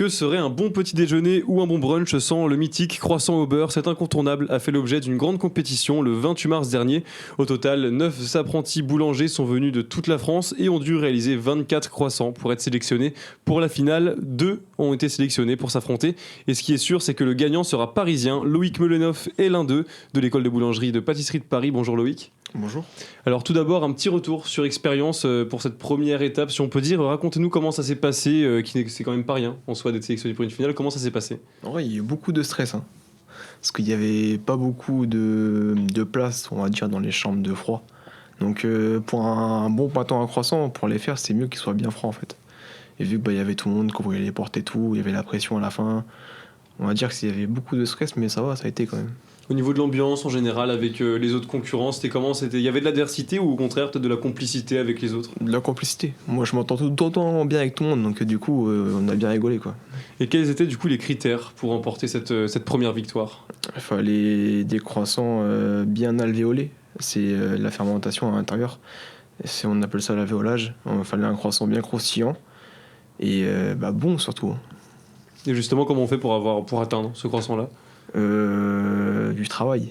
Que serait un bon petit déjeuner ou un bon brunch sans le mythique croissant au beurre? Cet incontournable a fait l'objet d'une grande compétition le 28 mars dernier. Au total, 9 apprentis boulangers sont venus de toute la France et ont dû réaliser 24 croissants pour être sélectionnés. Pour la finale, 2 ont été sélectionnés pour s'affronter. Et ce qui est sûr, c'est que le gagnant sera parisien. Loïc Melenhoff est l'un d'eux, de l'école de boulangerie de pâtisserie de Paris. Bonjour Loïc. Bonjour. Alors tout d'abord, un petit retour sur expérience pour cette première étape, si on peut dire. Racontez-nous comment ça s'est passé, c'est quand même pas rien en soi d'être sélectionné pour une finale. Comment ça s'est passé? En vrai, il y a eu beaucoup de stress, hein, parce qu'il n'y avait pas beaucoup de place, on va dire, dans les chambres de froid. Donc pour un bon pâton à croissant, pour les faire, c'est mieux qu'il soit bien froid en fait. Et vu qu'il y avait tout le monde qui ouvrait les portes et tout, il y avait la pression à la fin, on va dire qu'il y avait beaucoup de stress, mais ça va, ça a été quand même. Au niveau de l'ambiance en général avec les autres concurrents, c'était comment? Il y avait de l'adversité ou au contraire peut-être de la complicité avec les autres? De la complicité. Moi, je m'entends tout le temps bien avec tout le monde, donc du coup, on a bien rigolé, quoi. Et quels étaient du coup les critères pour remporter cette première victoire? Il fallait des croissants bien alvéolés. C'est la fermentation à l'intérieur. On appelle ça l'alvéolage. Il fallait un croissant bien croustillant et bon surtout. Et justement, comment on fait pour atteindre ce croissant-là? Du travail.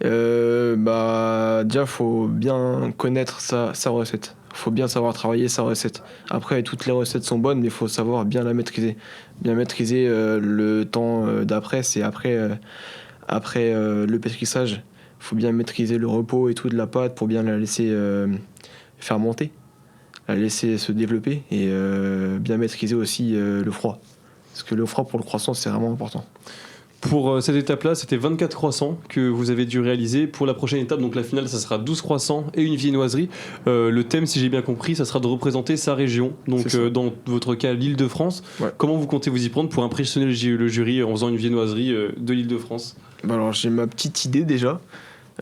Déjà, faut bien connaître sa recette. Faut bien savoir travailler sa recette. Après, toutes les recettes sont bonnes, mais il faut savoir bien la maîtriser. Bien maîtriser le temps d'après, c'est après le pétrissage. Faut bien maîtriser le repos et tout de la pâte pour bien la laisser fermenter, la laisser se développer et bien maîtriser aussi le froid. Parce que le froid pour le croissant, c'est vraiment important. Pour cette étape-là, c'était 24 croissants que vous avez dû réaliser. Pour la prochaine étape, donc la finale, ça sera 12 croissants et une viennoiserie. Le thème, si j'ai bien compris, ça sera de représenter sa région. Donc dans votre cas, l'Île-de-France. Ouais. Comment vous comptez vous y prendre pour impressionner le jury en faisant une viennoiserie de l'Île-de-France? Alors j'ai ma petite idée déjà.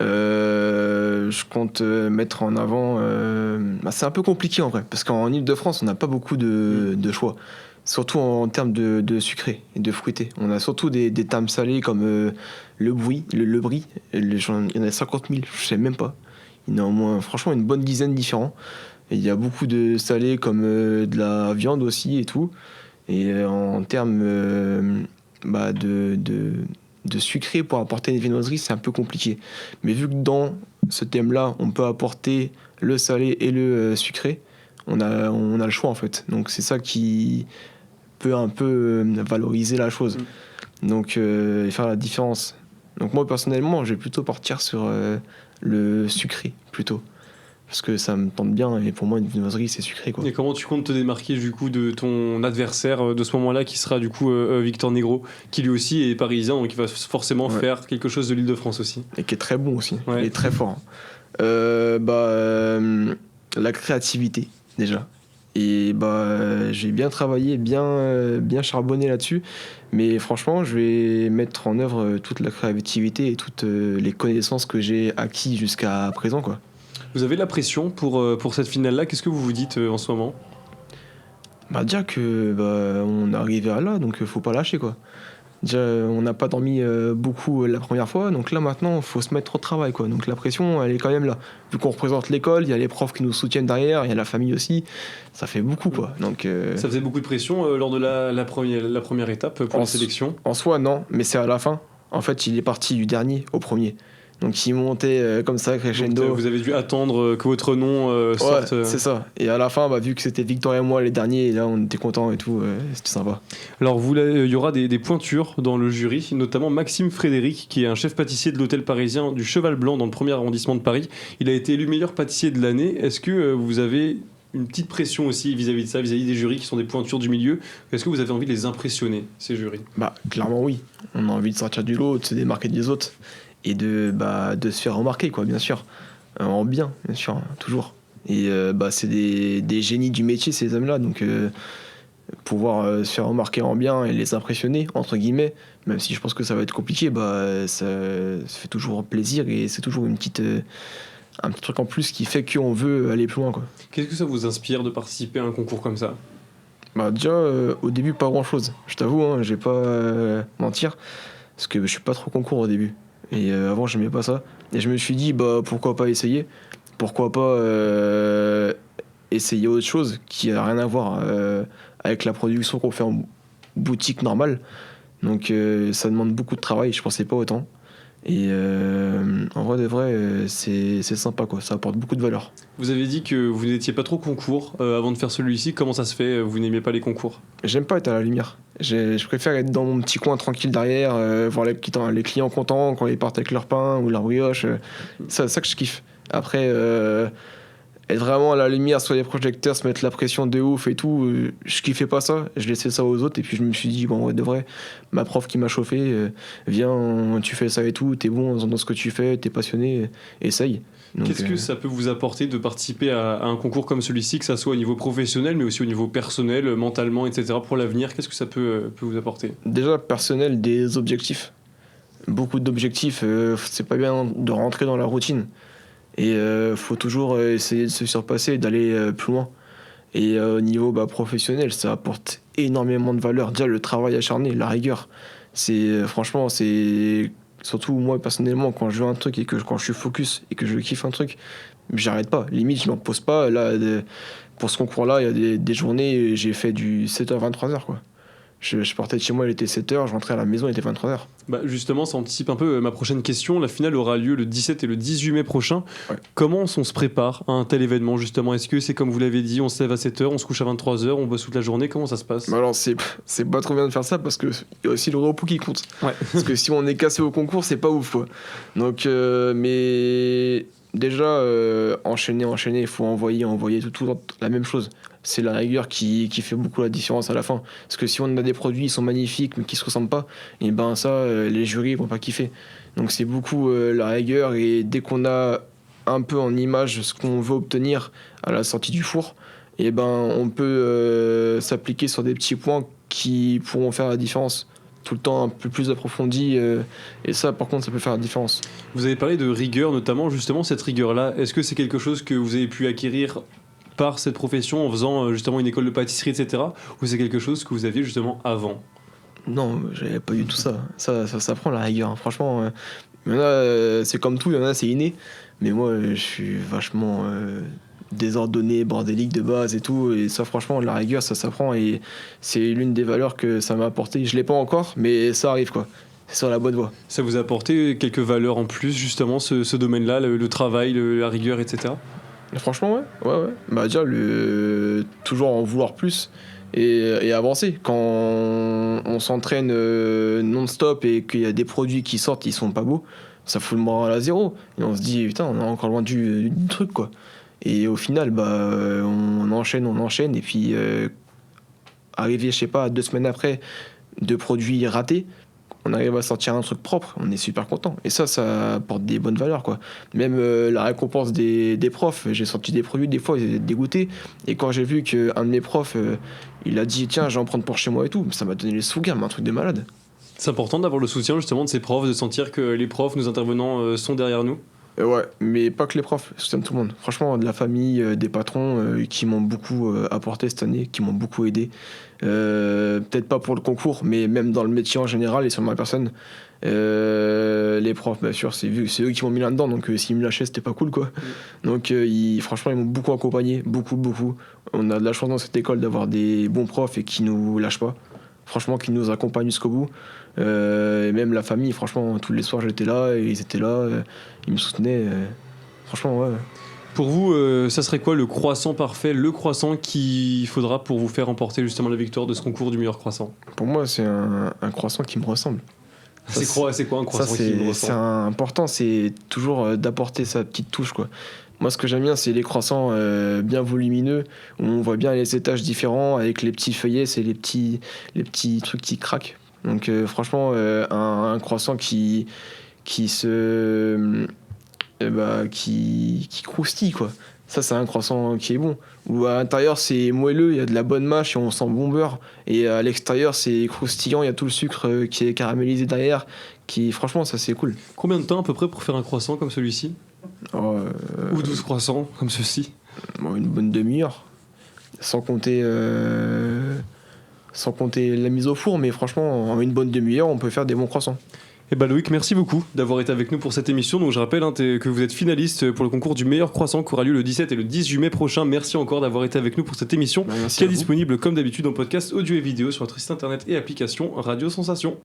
Je compte mettre en avant... c'est un peu compliqué en vrai, parce qu'en Île-de-France, on n'a pas beaucoup de choix. Surtout en termes de sucré et de fruité. On a surtout des termes salés comme le brie. Il y en a 50 000, je sais même pas. Il y en a au moins, franchement, une bonne dizaine différents. Et il y a beaucoup de salés comme de la viande aussi et tout. Et en termes de sucré pour apporter une viennoiserie, c'est un peu compliqué. Mais vu que dans ce thème-là, on peut apporter le salé et le sucré, on a le choix en fait. Donc c'est ça qui peut un peu valoriser la chose. Donc et faire la différence. Donc moi personnellement, je vais plutôt partir sur le sucré plutôt. Parce que ça me tente bien et pour moi une viennoiserie c'est sucré quoi. Et comment tu comptes te démarquer du coup de ton adversaire de ce moment-là qui sera du coup Victor Negro, qui lui aussi est parisien donc il va forcément faire quelque chose de l'Île-de-France aussi. Et qui est très bon aussi, il est très fort. La créativité déjà. Et j'ai bien travaillé, bien charbonné là-dessus. Mais franchement, je vais mettre en œuvre toute la créativité et toutes les connaissances que j'ai acquis jusqu'à présent, quoi. Vous avez la pression pour cette finale-là. Qu'est-ce que vous vous dites en ce moment? Déjà que on est arrivé à là, donc faut pas lâcher, quoi. Déjà, on n'a pas dormi beaucoup la première fois, donc là maintenant, il faut se mettre au travail, quoi. Donc la pression, elle est quand même là. Vu qu'on représente l'école, il y a les profs qui nous soutiennent derrière, il y a la famille aussi, ça fait beaucoup, quoi. Donc, ça faisait beaucoup de pression lors de la première étape pour la sélection? En soi, non, mais c'est à la fin. En fait, il est parti du dernier au premier. Donc il montait comme ça, crescendo. Donc, vous avez dû attendre que votre nom sorte. Ouais, c'est ça. Et à la fin, vu que c'était Victor et moi les derniers, et là on était contents et tout, c'était sympa. Alors il y aura des pointures dans le jury, notamment Maxime Frédéric, qui est un chef pâtissier de l'hôtel parisien du Cheval Blanc dans le 1er arrondissement de Paris. Il a été élu meilleur pâtissier de l'année. Est-ce que vous avez une petite pression aussi vis-à-vis de ça, vis-à-vis des jurys qui sont des pointures du milieu? Est-ce que vous avez envie de les impressionner, ces jurys? Clairement oui. On a envie de sortir du lot, de se démarquer des autres. Et de se faire remarquer, quoi, bien sûr. En bien sûr, toujours. Et c'est des génies du métier, ces hommes-là. Donc, pouvoir se faire remarquer en bien et les impressionner, entre guillemets, même si je pense que ça va être compliqué, ça fait toujours plaisir et c'est toujours un petit truc en plus qui fait qu'on veut aller plus loin, quoi. Qu'est-ce que ça vous inspire de participer à un concours comme ça? Déjà, au début, pas grand-chose. Je t'avoue, je vais pas mentir, parce que je suis pas trop concours au début. Et avant j'aimais pas ça et je me suis dit pourquoi pas essayer, pourquoi pas essayer autre chose qui a rien à voir avec la production qu'on fait en boutique normale. Donc ça demande beaucoup de travail, je pensais pas autant. Et en vrai de vrai, c'est sympa quoi, ça apporte beaucoup de valeur. Vous avez dit que vous n'étiez pas trop concours avant de faire celui-ci. Comment ça se fait? Vous n'aimiez pas les concours? J'aime pas être à la lumière. Je préfère être dans mon petit coin tranquille derrière, voir les clients contents quand ils partent avec leur pain ou leur brioche. C'est ça que je kiffe. Après, être vraiment à la lumière sur les projecteurs, se mettre la pression de ouf et tout, je kiffais pas ça. Je laissais ça aux autres et puis je me suis dit, bon, ouais, de vrai, ma prof qui m'a chauffé, viens, tu fais ça et tout, t'es bon dans ce que tu fais, t'es passionné, essaye. Donc, Qu'est-ce que ça peut vous apporter de participer à un concours comme celui-ci, que ça soit au niveau professionnel, mais aussi au niveau personnel, mentalement, etc. pour l'avenir? Qu'est-ce que ça peut vous apporter? déjà, personnel, des objectifs. Beaucoup d'objectifs, c'est pas bien de rentrer dans la routine. Et faut toujours essayer de se surpasser et d'aller plus loin. Et au niveau professionnel, ça apporte énormément de valeur. Déjà, le travail acharné, la rigueur. Franchement, c'est. Surtout moi, personnellement, quand je veux un truc et que quand je suis focus et que je kiffe un truc, j'arrête pas. Limite, je m'en pose pas. Là, pour ce concours-là, il y a des journées, j'ai fait du 7h, 23h, quoi. Je partais de chez moi, il était 7h, je rentrais à la maison, il était 23h. Bah justement, ça anticipe un peu ma prochaine question. La finale aura lieu le 17 et le 18 mai prochain. Ouais. Comment on se prépare à un tel événement, justement? Est-ce que c'est comme vous l'avez dit, on se lève à 7h, on se couche à 23h, on bosse toute la journée? Comment ça se passe? Alors, c'est pas trop bien de faire ça parce qu'il y a aussi le repos qui compte. Ouais. Parce que si on est cassé au concours, c'est pas ouf, quoi. Donc, mais déjà, enchaîner, il faut envoyer tout la même chose. C'est la rigueur qui fait beaucoup la différence à la fin. Parce que si on a des produits qui sont magnifiques mais qui se ressemblent pas, et ben ça, les jurys vont pas kiffer. Donc c'est beaucoup la rigueur, et dès qu'on a un peu en image ce qu'on veut obtenir à la sortie du four, et ben on peut s'appliquer sur des petits points qui pourront faire la différence. Tout le temps un peu plus approfondi, et ça par contre ça peut faire la différence. Vous avez parlé de rigueur, notamment justement cette rigueur-là. Est-ce que c'est quelque chose que vous avez pu acquérir par cette profession en faisant justement une école de pâtisserie, etc. Ou c'est quelque chose que vous aviez justement avant? Non, j'avais pas du tout ça. Ça prend la rigueur, hein. Franchement, il y en a, c'est comme tout, il y en a, c'est inné. Mais moi, je suis vachement désordonné, bordélique de base et tout. Et ça, franchement, la rigueur, ça s'apprend. Et c'est l'une des valeurs que ça m'a apporté. Je l'ai pas encore, mais ça arrive, quoi. C'est sur la bonne voie. Ça vous a apporté quelques valeurs en plus, justement, ce domaine-là, le travail, la rigueur, etc. Et franchement, ouais. Bah déjà, toujours en vouloir plus et avancer. Quand on s'entraîne non-stop et qu'il y a des produits qui sortent, ils sont pas beaux, ça fout le moral à zéro. Et on se dit, putain, on est encore loin du truc, quoi. Et au final, on enchaîne. Et puis, arriver, je sais pas, 2 semaines après, de produits ratés, on arrive à sortir un truc propre, on est super content. Et ça apporte des bonnes valeurs, quoi. Même la récompense des profs, j'ai sorti des produits, des fois, ils étaient dégoûtés. Et quand j'ai vu qu'un de mes profs, il a dit, tiens, je vais en prendre pour chez moi et tout, ça m'a donné les sous-gammes, un truc de malade. C'est important d'avoir le soutien justement de ces profs, de sentir que les profs, nos intervenants sont derrière nous. Ouais, mais pas que les profs, je soutiens tout le monde. Franchement, de la famille, des patrons qui m'ont beaucoup apporté cette année, qui m'ont beaucoup aidé. Peut-être pas pour le concours, mais même dans le métier en général et sur ma personne. Les profs, bien sûr, c'est eux qui m'ont mis là-dedans, donc s'ils me lâchaient, c'était pas cool, quoi. Donc franchement, ils m'ont beaucoup accompagné, beaucoup. On a de la chance dans cette école d'avoir des bons profs et qui nous lâchent pas. Franchement, qui nous accompagnent jusqu'au bout. Et même la famille, franchement, tous les soirs j'étais là, et ils étaient là, ils me soutenaient. Franchement, ouais. Pour vous, ça serait quoi le croissant parfait, le croissant qu'il faudra pour vous faire remporter justement la victoire de ce concours du meilleur croissant? Pour moi, c'est un croissant qui me ressemble. C'est quoi un croissant qui vous ressemble? C'est important, c'est toujours d'apporter sa petite touche, quoi. Moi, ce que j'aime bien, c'est les croissants bien volumineux, où on voit bien les étages différents, avec les petits feuillets, c'est les petits trucs qui craquent. Donc franchement, un croissant qui croustille, quoi. Ça, c'est un croissant qui est bon. Où à l'intérieur, c'est moelleux, il y a de la bonne mâche et on sent bon beurre. Et à l'extérieur, c'est croustillant, il y a tout le sucre qui est caramélisé derrière. Franchement, ça, c'est cool. Combien de temps à peu près pour faire un croissant comme celui-ci? Ou 12 croissants comme ceci? Une bonne demi-heure. Sans compter la mise au four, mais franchement, en une bonne demi-heure, on peut faire des bons croissants. Et bah Loïc, merci beaucoup d'avoir été avec nous pour cette émission. Donc je rappelle que vous êtes finaliste pour le concours du meilleur croissant qui aura lieu le 17 et le 18 mai prochain. Merci encore d'avoir été avec nous pour cette émission Merci qui est à vous. disponible comme d'habitude en podcast audio et vidéo sur notre site internet et application Radio Sensation.